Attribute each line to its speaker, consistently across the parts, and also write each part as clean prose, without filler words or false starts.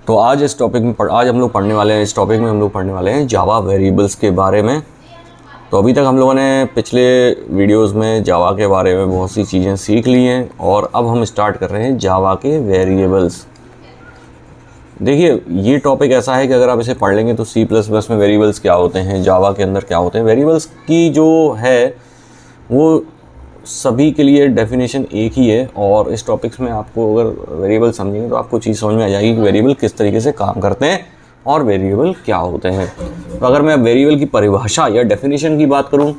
Speaker 1: तो आज इस टॉपिक में आज हम लोग पढ़ने वाले हैं, इस टॉपिक में हम लोग पढ़ने वाले हैं जावा वेरिएबल्स के बारे में। तो अभी तक हम लोगों ने पिछले वीडियोस में जावा के बारे में बहुत सी चीज़ें सीख ली हैं और अब हम स्टार्ट कर रहे हैं जावा के वेरिएबल्स। देखिए, ये टॉपिक ऐसा है कि अगर आप इसे पढ़ लेंगे तो C++ में वेरिएबल्स क्या होते हैं, जावा के अंदर क्या होते हैं। वेरिएबल्स की जो है वो सभी के लिए डेफिनेशन एक ही है और इस टॉपिक्स में आपको अगर वेरिएबल समझेंगे तो आपको चीज़ समझ में आ जाएगी कि वेरिएबल किस तरीके से काम करते हैं और वेरिएबल क्या होते हैं। तो अगर मैं वेरिएबल की परिभाषा या डेफिनेशन की बात करूं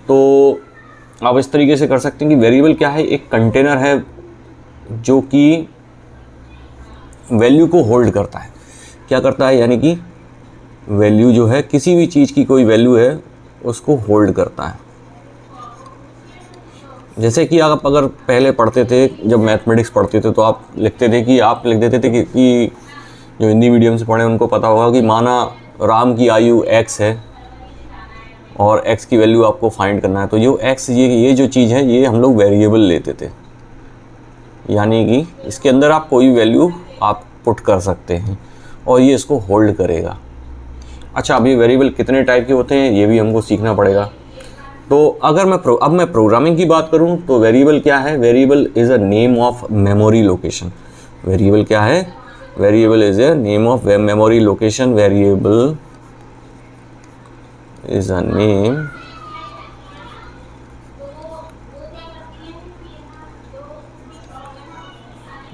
Speaker 1: तो आप इस तरीके से कर सकते हैं कि वेरिएबल क्या है, एक कंटेनर है जो कि वैल्यू को होल्ड करता है। क्या करता है, यानी कि वैल्यू जो है, किसी भी चीज़ की कोई वैल्यू है उसको होल्ड करता है। जैसे कि आप अगर पहले पढ़ते थे, जब मैथमेटिक्स पढ़ते थे तो आप लिखते थे कि आप लिख देते थे कि जो हिंदी मीडियम से पढ़े उनको पता होगा कि माना राम की आयु x है और x की वैल्यू आपको फाइंड करना है। तो जो x ये जो चीज़ है ये हम लोग वेरिएबल लेते थे, यानी कि इसके अंदर आप कोई वैल्यू आप पुट कर सकते हैं और ये इसको होल्ड करेगा। अच्छा, अब ये वेरिएबल कितने टाइप के होते हैं ये भी हमको सीखना पड़ेगा। तो अगर मैं प्रोग्रामिंग की बात करूं तो वेरिएबल क्या है, variable is a name of memory location. Variable क्या है, variable is a name of memory location. Variable is a name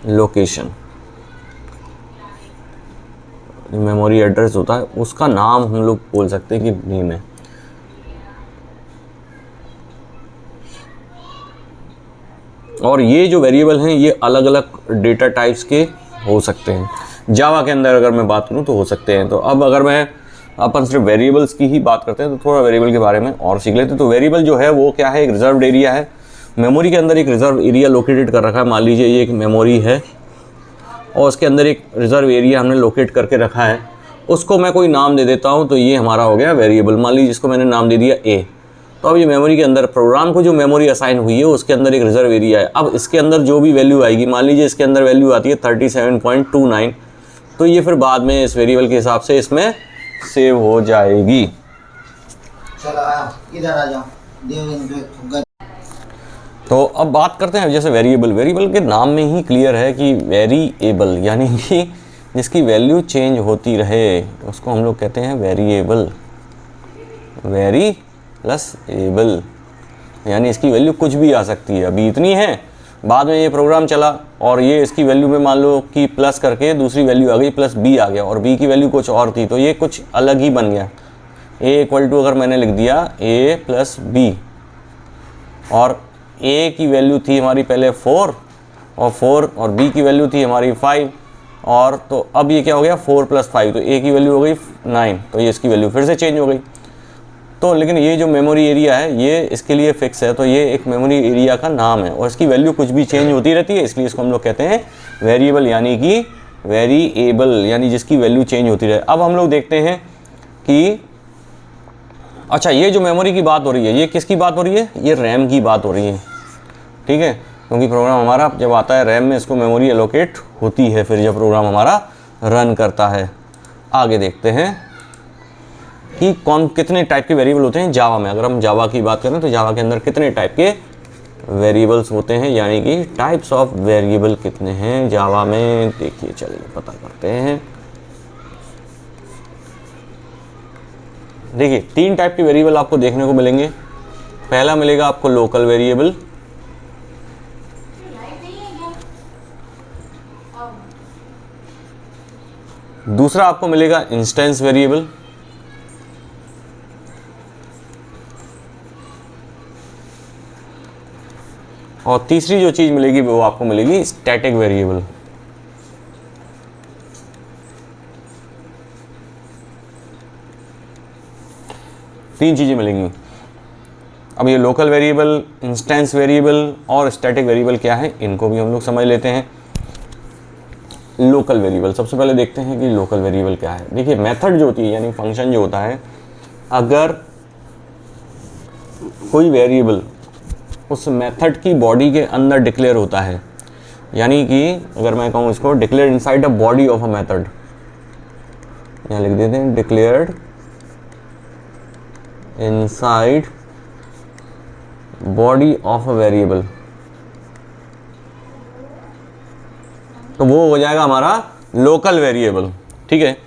Speaker 1: location. Memory address होता है उसका नाम हम लोग बोल सकते हैं कि नेम है। और ये जो वेरिएबल हैं ये अलग अलग डेटा टाइप्स के हो सकते हैं। जावा के अंदर अगर मैं बात करूं तो हो सकते हैं। तो अब अगर मैं अपन सिर्फ वेरिएबल्स की ही बात करते हैं तो थोड़ा वेरिएबल के बारे में और सीख लेते हैं। तो वेरिएबल जो है वो क्या है, एक रिजर्व्ड एरिया है। मेमोरी के अंदर एक रिजर्व एरिया लोकेटेड कर रखा है। मान लीजिए ये एक मेमोरी है और उसके अंदर एक रिजर्व एरिया हमने लोकेट करके रखा है, उसको मैं कोई नाम दे देता हूँ तो ये हमारा हो गया वेरिएबल। मान लीजिए इसको मैंने नाम दे दिया ए। तो अब ये मेमोरी के अंदर प्रोग्राम को जो मेमोरी असाइन हुई है उसके अंदर एक रिजर्व एरिया है। अब इसके अंदर जो भी वैल्यू आएगी, मान लीजिए इसके अंदर वैल्यू आती है 37.29, तो ये फिर बाद में इस वेरिएबल के हिसाब से इसमें सेव हो जाएगी।
Speaker 2: चलो इधर आ जाओ।
Speaker 1: तो अब बात करते हैं जैसे वेरिएबल। वेरिएबल के नाम में ही क्लियर है कि वेरिएबल, यानी कि जिसकी वैल्यू चेंज होती रहे उसको हम लोग कहते हैं वेरिएबल। वेरी प्लस एबल, यानी इसकी वैल्यू कुछ भी आ सकती है। अभी इतनी है, बाद में ये प्रोग्राम चला और ये इसकी वैल्यू में मान लो कि प्लस करके दूसरी वैल्यू आ गई, प्लस बी आ गया और बी की वैल्यू कुछ और थी तो ये कुछ अलग ही बन गया। ए इक्वल टू अगर मैंने लिख दिया ए प्लस बी और ए की वैल्यू थी हमारी पहले 4 और बी की वैल्यू थी हमारी 5 और तो अब ये क्या हो गया 4 + 5, तो ए की वैल्यू हो गई 9, तो ये इसकी वैल्यू फिर से चेंज हो गई। तो लेकिन ये जो मेमोरी एरिया है ये इसके लिए फिक्स है, तो ये एक मेमोरी एरिया का नाम है और इसकी वैल्यू कुछ भी चेंज होती रहती है, इसलिए इसको हम लोग कहते हैं वेरिएबल, यानी कि वेरिएबल, यानी जिसकी वैल्यू चेंज होती रहे। अब हम लोग देखते हैं कि अच्छा, ये जो मेमोरी की बात हो रही है ये किसकी बात हो रही है, ये रैम की बात हो रही है, ठीक है, क्योंकि प्रोग्राम हमारा जब आता है रैम में इसको मेमोरी एलोकेट होती है फिर जब प्रोग्राम हमारा रन करता है। आगे देखते हैं कि कितने टाइप के वेरिएबल होते हैं जावा में। अगर हम जावा की बात करें तो जावा के अंदर कितने टाइप के वेरिएबल्स होते हैं, यानी कि टाइप्स ऑफ वेरिएबल कितने हैं जावा में, देखिए चलिए पता करते हैं। देखिए 3 टाइप के वेरिएबल आपको देखने को मिलेंगे। पहला मिलेगा आपको लोकल वेरिएबल, दूसरा आपको मिलेगा इंस्टेंस वेरिएबल, और तीसरी जो चीज़ मिलेगी वो आपको मिलेगी स्टैटिक वेरिएबल। तीन चीज़ें मिलेंगी। अब ये लोकल वेरिएबल, इंस्टेंस वेरिएबल और स्टैटिक वेरिएबल क्या है इनको भी हम लोग समझ लेते हैं। लोकल वेरिएबल, सबसे पहले देखते हैं कि लोकल वेरिएबल क्या है। देखिए मेथड जो होती है यानी फंक्शन जो होता है, अगर कोई वेरिएबल उस मेथड की बॉडी के अंदर डिक्लेयर होता है, यानी कि अगर मैं कहूँ इसको declare inside the body of a method, यहाँ लिख देते हैं declared inside body of a variable, तो वो हो जाएगा हमारा लोकल वेरिएबल। ठीक है,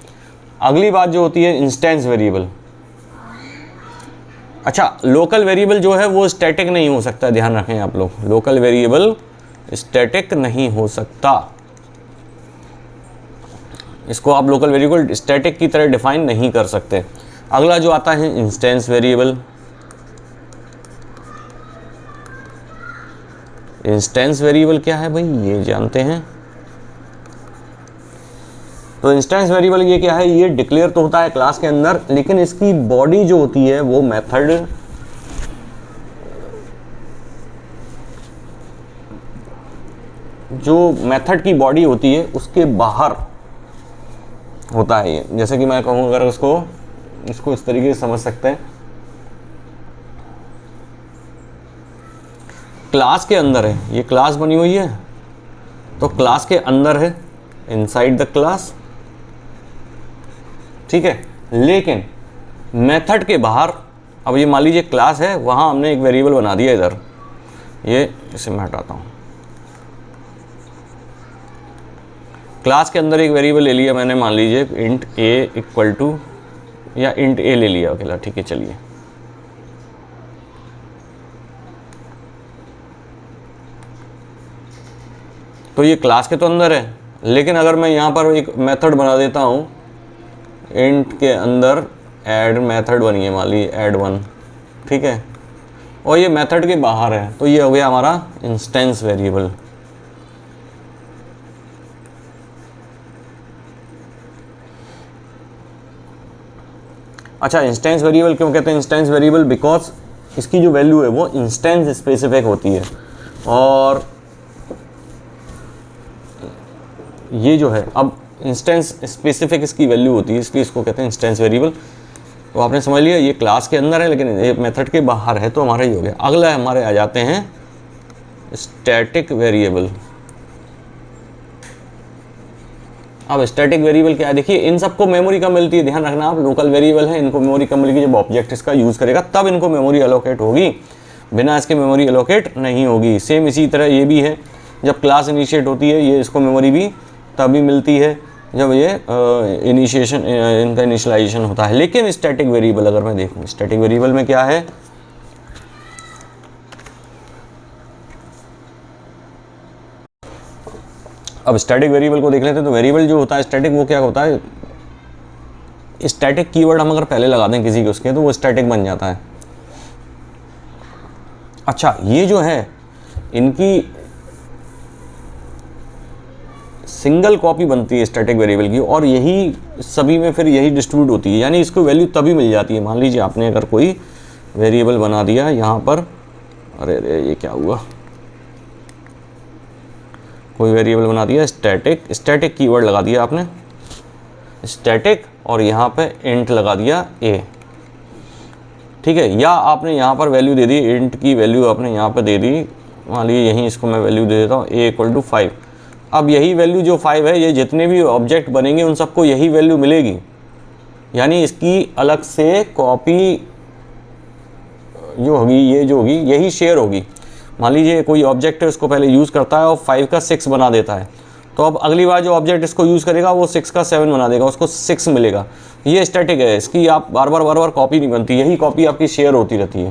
Speaker 1: अगली बात जो होती है इंस्टेंस वेरिएबल। अच्छा, लोकल वेरिएबल जो है वो स्टैटिक नहीं हो सकता, ध्यान रखें आप लोग, लोकल वेरिएबल स्टैटिक नहीं हो सकता। इसको आप लोकल वेरिएबल स्टैटिक की तरह डिफाइन नहीं कर सकते। अगला जो आता है इंस्टेंस वेरिएबल। इंस्टेंस वेरिएबल क्या है भाई, ये जानते हैं। तो इंस्टेंस वेरिएबल ये क्या है, ये डिक्लेयर तो होता है क्लास के अंदर, लेकिन इसकी बॉडी जो होती है वो मेथड, जो मेथड की बॉडी होती है उसके बाहर होता है ये। जैसे कि मैं कहूँ, अगर इसको इस तरीके से समझ सकते हैं, क्लास के अंदर है, ये क्लास बनी हुई है तो क्लास के अंदर है, इनसाइड द क्लास। ठीक है, लेकिन मेथड के बाहर, अब ये मान लीजिए क्लास है, वहाँ हमने एक वेरिएबल बना दिया इधर, ये इसे मैं हटाता हूँ, क्लास के अंदर एक वेरिएबल ले लिया मैंने, मान लीजिए इंट ए इक्वल टू, या इंट ए ले लिया अकेला, ठीक है चलिए। तो ये क्लास के तो अंदर है, लेकिन अगर मैं यहाँ पर एक मेथड बना देता हूँ, इंट के अंदर ऐड मेथड बनी है, मान लीजिए ऐड 1, ठीक है, और ये मेथड के बाहर है, तो ये हो गया हमारा इंस्टेंस वेरिएबल। अच्छा, इंस्टेंस वेरिएबल क्यों कहते हैं इंस्टेंस वेरिएबल, बिकॉज इसकी जो वैल्यू है वो इंस्टेंस स्पेसिफिक होती है, और ये जो है अब इंस्टेंस स्पेसिफिक इसकी वैल्यू होती है, इसलिए इसको कहते हैं इंस्टेंस वेरिएबल। तो आपने समझ लिया, ये क्लास के अंदर है लेकिन ये मेथड के बाहर है, तो हमारा ये हो गया। अगला हमारे आ जाते हैं स्टैटिक वेरिएबल। अब स्टैटिक वेरिएबल क्या है, देखिए इन सबको मेमोरी कम मिलती है, ध्यान रखना आप, लोकल वेरिएबल है, इनको मेमोरी कम मिलेगी, जब ऑब्जेक्ट इसका यूज़ करेगा तब इनको मेमोरी एलोकेट होगी, बिना इसके मेमोरी एलोकेट नहीं होगी। सेम इसी तरह ये भी है, जब क्लास इनिशिएट होती है ये इसको मेमोरी भी तभी मिलती है जब ये इनिशिएशन, इनका इनिशियलाइजेशन होता है। लेकिन स्टैटिक वेरिएबल अगर मैं देखूँ, स्टैटिक वेरिएबल में क्या है, अब स्टैटिक वेरिएबल को देख लेते हैं। तो वेरिएबल जो होता है स्टैटिक, वो क्या होता है, स्टैटिक कीवर्ड हम अगर पहले लगा दें किसी के उसके, तो वो स्टैटिक बन जाता है। अच्छा, ये जो है इनकी सिंगल कॉपी बनती है स्टैटिक वेरिएबल की, और यही सभी में फिर यही डिस्ट्रीब्यूट होती है, यानी इसको वैल्यू तभी मिल जाती है। मान लीजिए आपने अगर कोई वेरिएबल बना दिया यहाँ पर, अरे ये क्या हुआ, कोई वेरिएबल बना दिया स्टैटिक, स्टैटिक कीवर्ड लगा दिया आपने स्टैटिक, और यहाँ पे इंट लगा दिया ए, ठीक है, या आपने यहाँ पर वैल्यू दे दी, इंट की वैल्यू आपने यहाँ पे दे दी, मान लीजिए यहीं इसको मैं वैल्यू दे देता हूँ ए इक्वल टू 5। अब यही वैल्यू जो 5 है, ये जितने भी ऑब्जेक्ट बनेंगे उन सबको यही वैल्यू मिलेगी, यानी इसकी अलग से कॉपी जो होगी, ये जो होगी यही शेयर होगी। मान लीजिए कोई ऑब्जेक्ट है, उसको पहले यूज़ करता है और 5 का 6 बना देता है, तो अब अगली बार जो ऑब्जेक्ट इसको यूज़ करेगा वो 6 का 7 बना देगा, उसको 6 मिलेगा। ये स्टैटिक है, इसकी आप बार बार कॉपी नहीं बनती, यही कॉपी आपकी शेयर होती रहती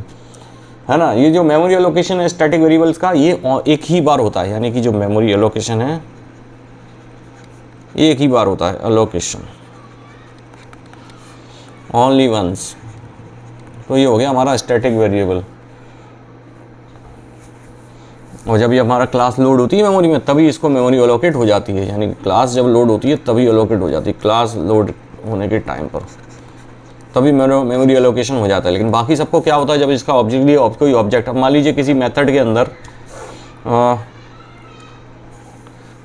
Speaker 1: है ना। ये जो मेमोरी एलोकेशन है स्टैटिक वेरिएबल्स का, ये एक ही बार होता है, यानी कि जो मेमोरी एलोकेशन है ये एक ही बार होता है, एलोकेशन ओनली वंस। तो ये हो गया हमारा स्टैटिक वेरिएबल। और जब ये हमारा क्लास लोड होती है मेमोरी में, तभी इसको मेमोरी एलोकेट हो जाती है, यानी क्लास जब लोड होती है तभी एलोकेट हो जाती है, क्लास लोड होने के टाइम पर तभी मेमोरी एलोकेशन हो जाता है। लेकिन बाकी सबको क्या होता है, जब इसका ऑब्जेक्ट भी कोई ऑब्जेक्ट, अब मान लीजिए किसी मेथड के अंदर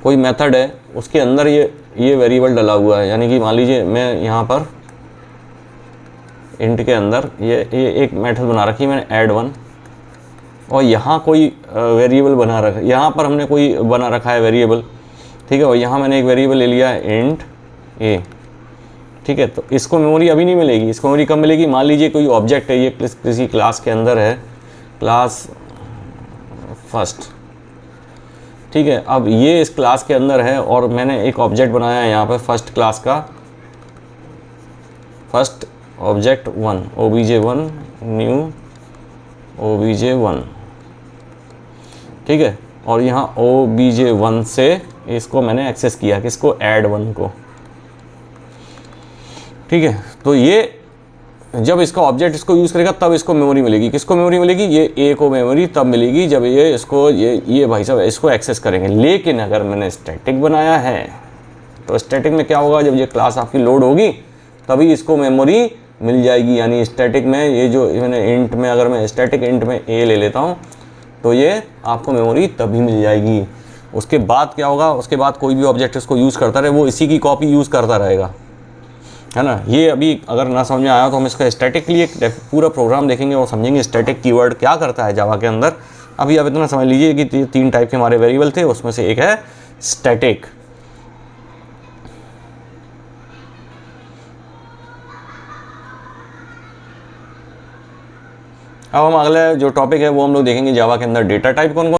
Speaker 1: कोई मेथड है, उसके अंदर ये वेरिएबल डला हुआ है, यानी कि मान लीजिए मैं यहाँ पर इंट के अंदर ये एक मेथड बना रखी है मैंने ऐड 1, और यहाँ कोई वेरिएबल बना रखा है, यहाँ पर हमने कोई बना रखा है वेरिएबल, ठीक है, और यहाँ मैंने एक वेरिएबल ले लिया है इंट ए, ठीक है, तो इसको मेमोरी अभी नहीं मिलेगी, इसको मेमोरी कब मिलेगी? मान लीजिए कोई ऑब्जेक्ट है, ये किसी क्लास के अंदर है, क्लास फर्स्ट, ठीक है। अब ये इस क्लास के अंदर है और मैंने एक ऑब्जेक्ट बनाया है यहाँ पर फर्स्ट क्लास का, first object 1 obj1 new obj1, ठीक है। और यहाँ obj1 से इसको मैंने एक्सेस किया, किसको? add1 को, ठीक है। तो ये जब इसका ऑब्जेक्ट इसको यूज़ करेगा तब इसको मेमोरी मिलेगी। किसको मेमोरी मिलेगी? ये ए को मेमोरी तब मिलेगी जब ये इसको ये भाई साहब इसको एक्सेस करेंगे। लेकिन अगर मैंने स्टैटिक बनाया है तो स्टैटिक में क्या होगा? जब ये क्लास आपकी लोड होगी तभी इसको मेमोरी मिल जाएगी। यानी स्टैटिक में ये जो मैंने इंट में, अगर मैं स्टैटिक इंट में ए ले लेता हूँ तो ये आपको मेमोरी तभी मिल जाएगी। उसके बाद क्या होगा? उसके बाद कोई भी ऑब्जेक्ट इसको यूज़ करता रहे, वो इसी की कॉपी यूज़ करता रहेगा, है ना। ये अभी अगर ना समझ में आया तो हम इसका स्टैटिक के लिए पूरा प्रोग्राम देखेंगे और समझेंगे स्टैटिक कीवर्ड क्या करता है जावा के अंदर। अभी आप इतना समझ लीजिए कि 3 टाइप के हमारे वेरिएबल थे, उसमें से एक है स्टैटिक। अब हम अगला जो टॉपिक है वो हम लोग देखेंगे जावा के अंदर डेटा टाइप कौन कौन